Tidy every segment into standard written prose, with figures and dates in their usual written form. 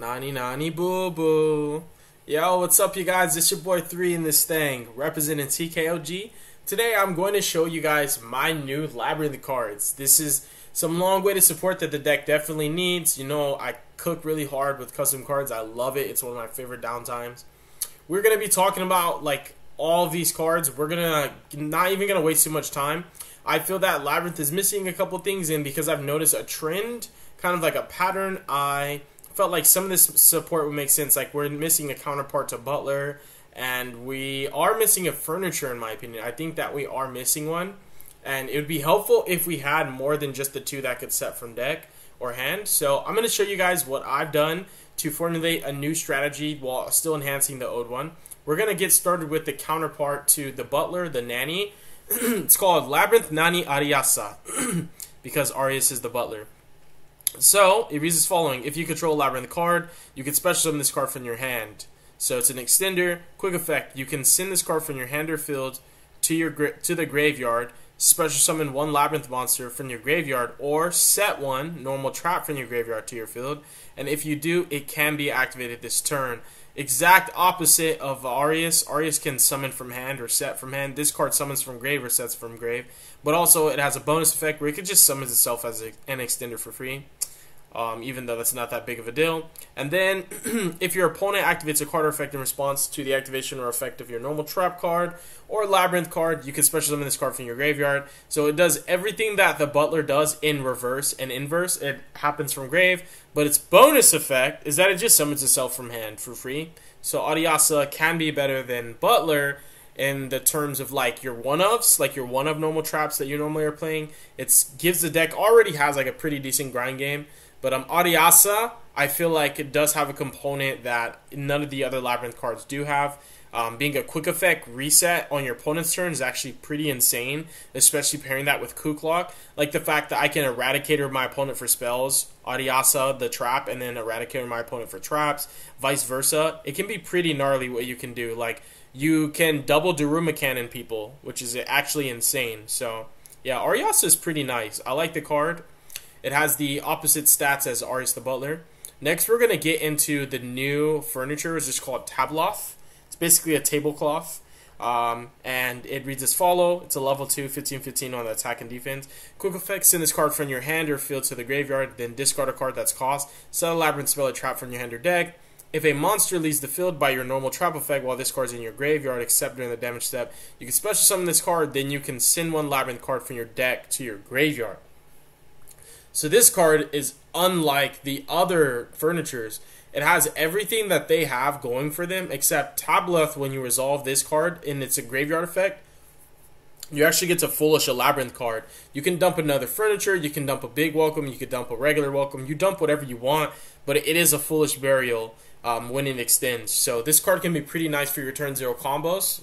Nani nani boo boo. Yo, what's up you guys? It's your boy 3 in this thing, representing TKOG. Today I'm going to show you guys my new Labyrinth cards. This is some long way to support that the deck definitely needs. You know, I cook really hard with custom cards. I love it. It's one of my favorite downtimes. We're going to be talking about like all of these cards. We're not even going to waste too much time. I feel that Labyrinth is missing a couple things, and because I've noticed a trend, kind of like a pattern, I felt like some of this support would make sense. Like, we're missing a counterpart to Butler, and we are missing a furniture, in my opinion. I think that we are missing one, and it would be helpful if we had more than just the two that could set from deck or hand. So I'm going to show you guys what I've done to formulate a new strategy while still enhancing the old one. We're going to get started with the counterpart to the Butler, the Nanny. It's called Labyrinth Nani Ariasa because Arias is the Butler. So it reads as following: if you control a Labyrinth card, you can special summon this card from your hand. So it's an extender, quick effect. You can send this card from your hand or field to the graveyard, special summon one Labyrinth monster from your graveyard, or set one normal trap from your graveyard to your field. And if you do, it can be activated this turn. Exact opposite of Arias. Arias can summon from hand or set from hand. This card summons from grave or sets from grave. But also it has a bonus effect where it could just summon itself as an extender for free. Even though that's not that big of a deal. And then, if your opponent activates a card or effect in response to the activation or effect of your normal trap card or Labyrinth card, you can special summon this card from your graveyard. So it does everything that the Butler does in reverse and inverse. It happens from grave, but its bonus effect is that it just summons itself from hand for free. So Ariasa can be better than Butler in the terms of like your one-ofs, like your one-of normal traps that you normally are playing. It gives the deck, already has like a pretty decent grind game. But Ariasa, I feel like it does have a component that none of the other Labyrinth cards do have. Being a quick effect reset on your opponent's turn is actually pretty insane, especially pairing that with Kook-Lock. Like the fact that I can Eradicator my opponent for spells, Ariasa the trap, and then Eradicator my opponent for traps, vice versa. It can be pretty gnarly what you can do. Like, you can double Daruma Cannon people, which is actually insane. So, yeah, Ariasa is pretty nice. I like the card. It has the opposite stats as Arias the Butler. Next, we're going to get into the new furniture, which is called Tabloth. It's basically a tablecloth, and it reads as follow. It's a level 2, 15/15 on the attack and defense. Quick effect: send this card from your hand or field to the graveyard, then discard a card that's cost. Set a Labyrinth spell or trap from your hand or deck. If a monster leaves the field by your normal trap effect while this card's in your graveyard, except during the damage step, you can special summon this card, then you can send one Labyrinth card from your deck to your graveyard. So this card is unlike the other furnitures. It has everything that they have going for them, except Tabloth. When you resolve this card and it's a graveyard effect, you actually get to foolish a Labyrinth card. You can dump another furniture, you can dump a big welcome, you can dump a regular welcome, you dump whatever you want, but it is a foolish burial when it extends. So this card can be pretty nice for your turn 0 combos.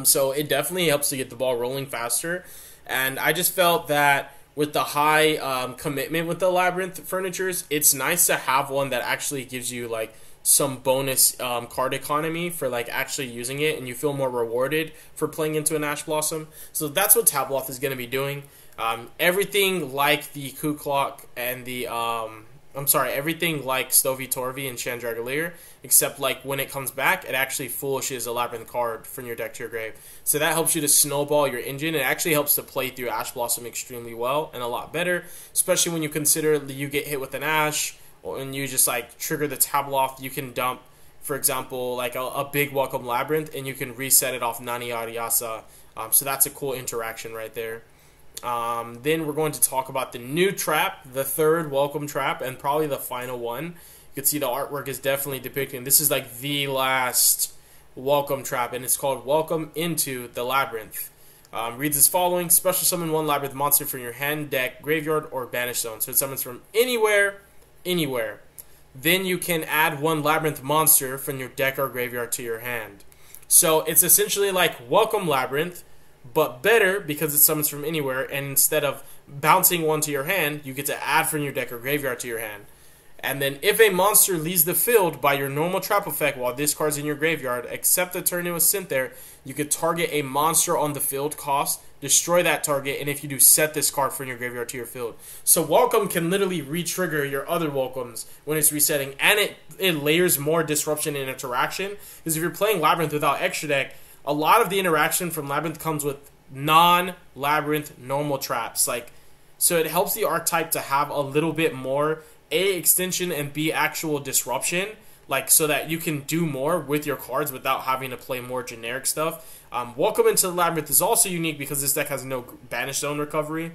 So it definitely helps to get the ball rolling faster. And I just felt that with the high commitment with the Labyrinth furnitures, it's nice to have one that actually gives you like some bonus card economy for like actually using it, and you feel more rewarded for playing into an Ash Blossom. So that's what Tabloth is going to be doing. Everything like the Kook-Lock and the everything like Stovey Torvi and Chandragalier, except like when it comes back, it actually foolishes a Labyrinth card from your deck to your grave. So that helps you to snowball your engine. It actually helps to play through Ash Blossom extremely well and a lot better, especially when you consider that you get hit with an Ash, or when you just like trigger the Tabloth, you can dump, for example, like a big welcome Labyrinth, and you can reset it off Nani Ariasa. So that's a cool interaction right there. Then we're going to talk about the new trap, the third welcome trap, and probably the final one. You can see the artwork is definitely depicting. This is like the last welcome trap, and it's called Welcome into the Labyrinth. Reads as following: special summon one Labyrinth monster from your hand, deck, graveyard, or banish zone. So it summons from anywhere. Then you can add one Labyrinth monster from your deck or graveyard to your hand. So it's essentially like Welcome Labyrinth, but better because it summons from anywhere, and instead of bouncing one to your hand, you get to add from your deck or graveyard to your hand. And then if a monster leaves the field by your normal trap effect while this card's in your graveyard, except the turn it was sent there, you could target a monster on the field cost, destroy that target, and if you do, set this card from your graveyard to your field. So Welcome can literally re-trigger your other Welcomes when it's resetting, and it layers more disruption and interaction, because if you're playing Labyrinth without extra deck, a lot of the interaction from Labyrinth comes with non-Labyrinth normal traps. So it helps the archetype to have a little bit more A, extension, and B, actual disruption, so that you can do more with your cards without having to play more generic stuff. Welcome into the Labyrinth is also unique because this deck has no Banish Zone recovery.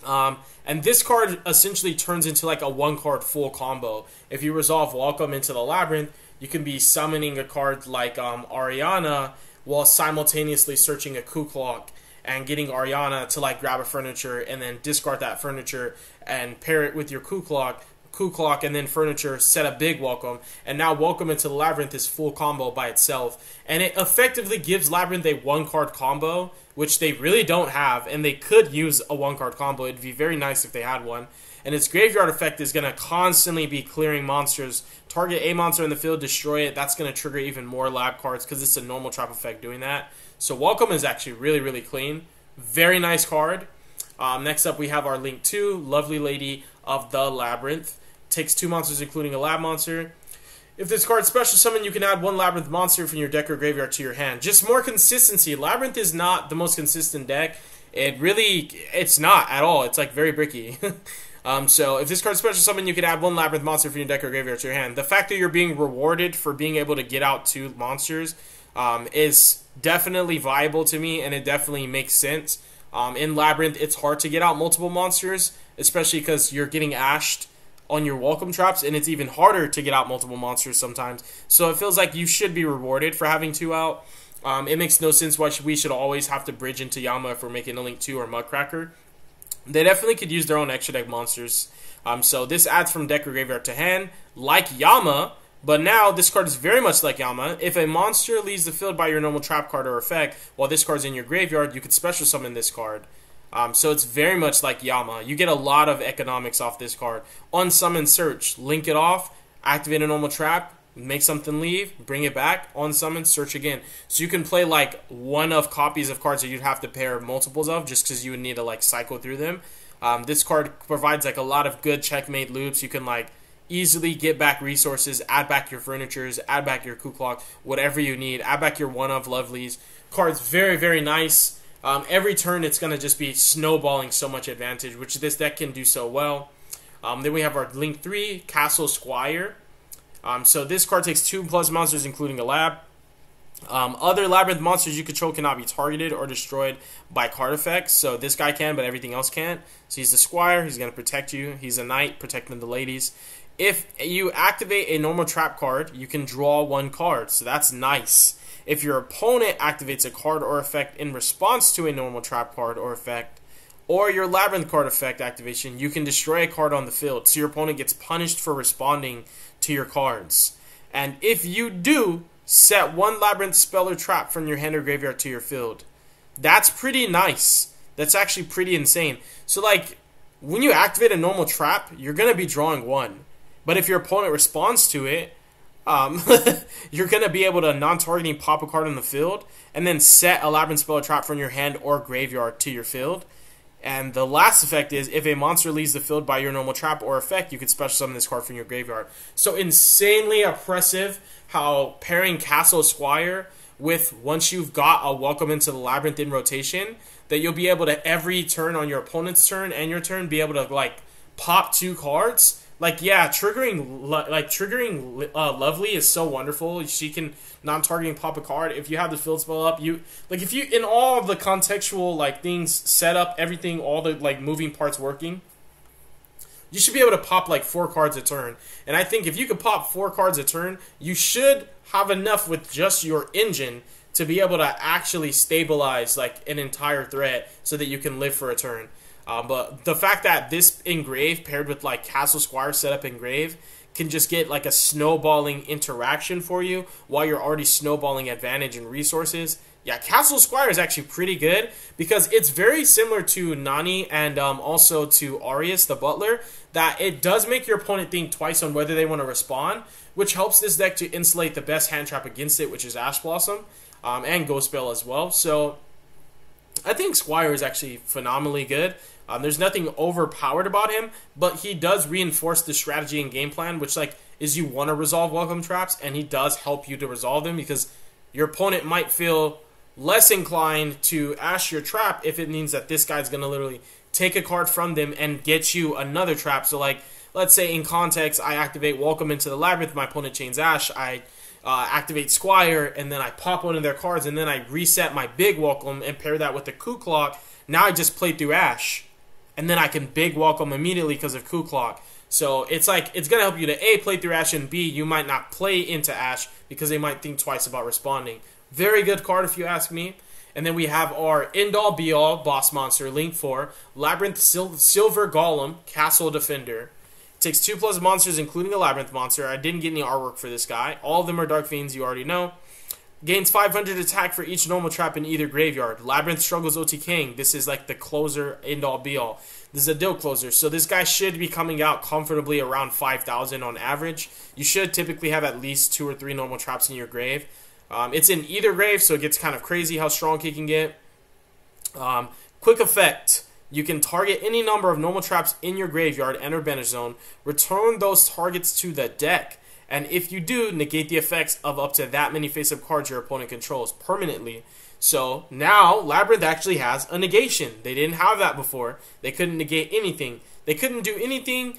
And this card essentially turns into a one-card full combo. If you resolve Welcome into the Labyrinth, you can be summoning a card like Ariana while simultaneously searching a Ku Klok and getting Ariana to grab a furniture and then discard that furniture and pair it with your Ku Klok, and then furniture, set a big Welcome, and now Welcome into the Labyrinth is full combo by itself. And it effectively gives Labyrinth a one-card combo, which they really don't have, and they could use a one-card combo. It'd be very nice if they had one. And its graveyard effect is going to constantly be clearing monsters. Target a monster in the field, destroy it. That's going to trigger even more lab cards because it's a normal trap effect doing that. So Welcome is actually really, really clean. Very nice card. Next up, we have our Link 2, Lovely Lady of the Labyrinth. Takes 2 monsters, including a lab monster. If this card special summon, you can add 1 Labyrinth monster from your deck or graveyard to your hand. Just more consistency. Labyrinth is not the most consistent deck. It's not at all. It's very bricky. So if this card special summon, you can add 1 Labyrinth monster from your deck or graveyard to your hand. The fact that you're being rewarded for being able to get out 2 monsters is definitely viable to me, and it definitely makes sense. In Labyrinth, it's hard to get out multiple monsters, especially because you're getting ashed on your Welcome traps, and it's even harder to get out multiple monsters sometimes. So it feels like you should be rewarded for having 2 out. It makes no sense why we should always have to bridge into Yama if we're making a Link 2 or Mudcracker. They definitely could use their own extra deck monsters. So this adds from deck or graveyard to hand, like Yama, but now this card is very much like Yama. If a monster leaves the field by your normal trap card or effect, while this card's in your graveyard, you could special summon this card. So it's very much like Yama. You get a lot of economics off this card. Unsummon search, link it off, activate a normal trap, make something leave, bring it back, unsummon, search again. So you can play one of copies of cards that you'd have to pair multiples of just because you would need to cycle through them. This card provides a lot of good checkmate loops. You can easily get back resources, add back your furnitures, add back your Ku Klok, whatever you need, add back your one of lovelies. Card's very, very nice. Every turn, it's going to just be snowballing so much advantage, which this deck can do so well. Then we have our Link 3, Castle Squire. So this card takes 2+ monsters, including a lab. Other Labyrinth monsters you control cannot be targeted or destroyed by card effects. So this guy can, but everything else can't. So he's the Squire. He's going to protect you. He's a knight, protecting the ladies. If you activate a normal trap card, you can draw 1 card. So that's nice. If your opponent activates a card or effect in response to a normal trap card or effect, or your Labyrinth card effect activation, you can destroy a card on the field, so your opponent gets punished for responding to your cards. And if you do, set 1 Labyrinth spell or trap from your hand or graveyard to your field. That's pretty nice. That's actually pretty insane. So when you activate a normal trap, you're going to be drawing 1. But if your opponent responds to it, you're going to be able to non-targeting pop a card on the field and then set a Labyrinth spell or trap from your hand or graveyard to your field. And the last effect is, if a monster leaves the field by your normal trap or effect, you can special summon this card from your graveyard. So insanely oppressive how pairing Castle Squire with, once you've got a Welcome into the Labyrinth in rotation, that you'll be able to every turn on your opponent's turn and your turn be able to pop 2 cards. Triggering Lovely is so wonderful. She can non-targeting pop a card. If you have the field spell up, if you in all the contextual things set up, everything, all the moving parts working, you should be able to pop 4 cards a turn. And I think if you could pop 4 cards a turn, you should have enough with just your engine to be able to actually stabilize an entire threat so that you can live for a turn. But the fact that this Engrave paired with Castle Squire set up Engrave can just get a snowballing interaction for you while you're already snowballing advantage and resources, yeah, Castle Squire is actually pretty good because it's very similar to Nani and also to Arius, the Butler, that it does make your opponent think twice on whether they want to respond, which helps this deck to insulate the best hand trap against it, which is Ash Blossom, and Ghost Bell as well. So I think Squire is actually phenomenally good. There's nothing overpowered about him, but he does reinforce the strategy and game plan, which like is you want to resolve welcome traps, and he does help you to resolve them because your opponent might feel less inclined to ash your trap if it means that this guy's going to literally take a card from them and get you another trap. So like, let's say in context, I activate Welcome into the Labyrinth, my opponent chains Ash, I activate Squire, and then I pop one of their cards, and then I reset my big Welcome and pair that with the Coup Clock. Now I just play through Ash, and then I can big Welcome immediately because of Coup Clock. So it's like, it's going to help you to A, play through Ash, and B, you might not play into Ash because they might think twice about responding. Very good card if you ask me. And then we have our end-all be-all boss monster, Link 4, Labyrinth Silver Golem, Castle Defender. It takes 2+ monsters, including a Labyrinth monster. I didn't get any artwork for this guy. All of them are Dark Fiends, you already know. Gains 500 attack for each normal trap in either graveyard. Labyrinth struggles OT King. This is like the closer, end-all be-all. This is a deal closer. So this guy should be coming out comfortably around 5,000 on average. You should typically have at least 2 or 3 normal traps in your grave. It's in either grave, so it gets kind of crazy how strong he can get. Quick effect. You can target any number of normal traps in your graveyard, enter banish zone, return those targets to the deck, and if you do, negate the effects of up to that many face-up cards your opponent controls permanently. So now Labyrinth actually has a negation. They didn't have that before. They couldn't negate anything. They couldn't do anything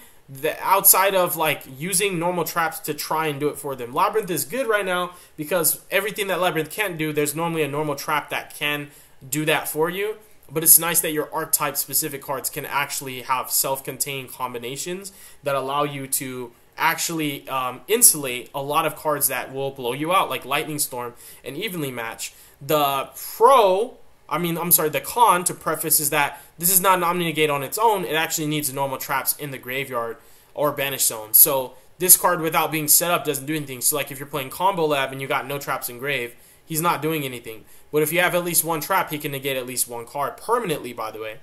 outside of like using normal traps to try and do it for them. Labyrinth is good right now because everything that Labyrinth can't do, there's normally a normal trap that can do that for you. But it's nice that your archetype specific cards can actually have self-contained combinations that allow you to actually insulate a lot of cards that will blow you out, like Lightning Storm and Evenly Match. The con to preface is that this is not an Omni-Negate on its own. It actually needs normal traps in the graveyard or banish zone. So this card, without being set up, doesn't do anything. So like if you're playing Combo Lab and you got no traps in grave, he's not doing anything. But if you have at least one trap, he can negate at least one card permanently, by the way.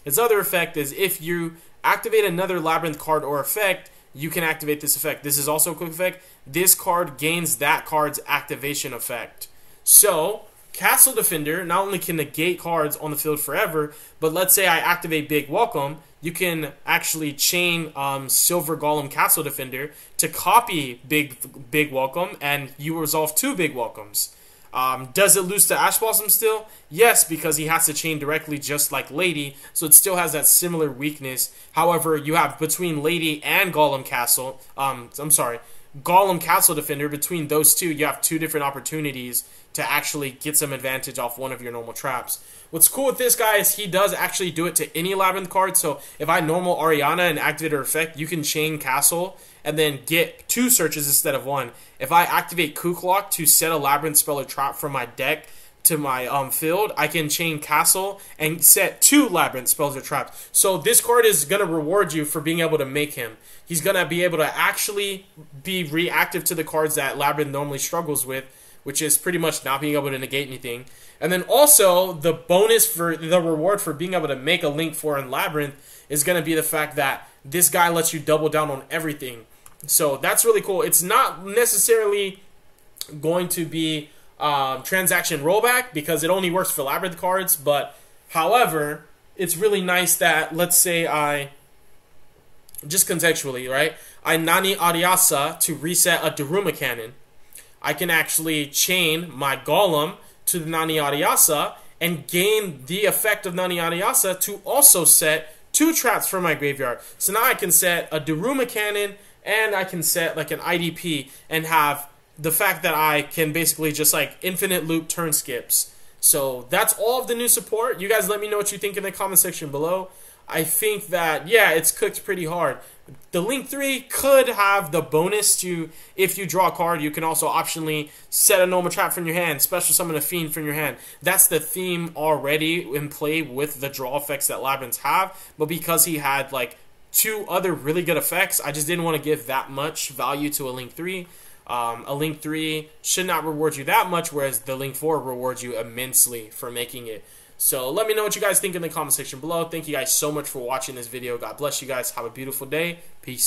His other effect is if you activate another Labyrinth card or effect, you can activate this effect. This is also a quick effect. This card gains that card's activation effect. So Castle Defender not only can negate cards on the field forever, but let's say I activate Big Welcome, you can actually chain Silver Golem Castle Defender to copy Big Welcome, and you resolve 2 Big Welcomes. Does it lose to Ash Blossom still? Yes, because he has to chain directly just like Lady, so it still has that similar weakness. However, you have between Lady and Golem Castle, Golem Castle Defender, between those two, you have 2 different opportunities to actually get some advantage off one of your normal traps. What's cool with this guy is he does actually do it to any Labyrinth card, so if I normal Ariana and activate her effect, you can chain Castle and then get 2 searches instead of 1. If I activate Coup Clock to set a Labyrinth spell or trap from my deck to my field, I can chain Castle and set 2 Labyrinth spells or traps. So this card is going to reward you for being able to make him. He's going to be able to actually be reactive to the cards that Labyrinth normally struggles with, which is pretty much not being able to negate anything. And then also, the bonus for the reward for being able to make a Link 4 in Labyrinth is going to be the fact that this guy lets you double down on everything. So that's really cool. It's not necessarily going to be transaction rollback because it only works for Labyrinth cards, but however, it's really nice that, let's say I, just contextually, right, I Nani Ariasa to reset a Daruma Cannon. I can actually chain my Golem to the Nani Ariasa and gain the effect of Nani Ariasa to also set 2 traps from my graveyard. So now I can set a Daruma Cannon and I can set like an IDP and have the fact that I can basically just like infinite loop turn skips. So that's all of the new support. You guys let me know what you think in the comment section below. I think that, yeah, it's cooked pretty hard. The Link 3 could have the bonus to, if you draw a card, you can also optionally set a normal trap from your hand, special summon a fiend from your hand. That's the theme already in play with the draw effects that Labyrinths have, but because he had like 2 other really good effects, I just didn't want to give that much value to a Link 3. A Link 3 should not reward you that much, whereas the Link 4 rewards you immensely for making it. So let me know what you guys think in the comment section below. Thank you guys so much for watching this video. God bless you guys. Have a beautiful day. Peace.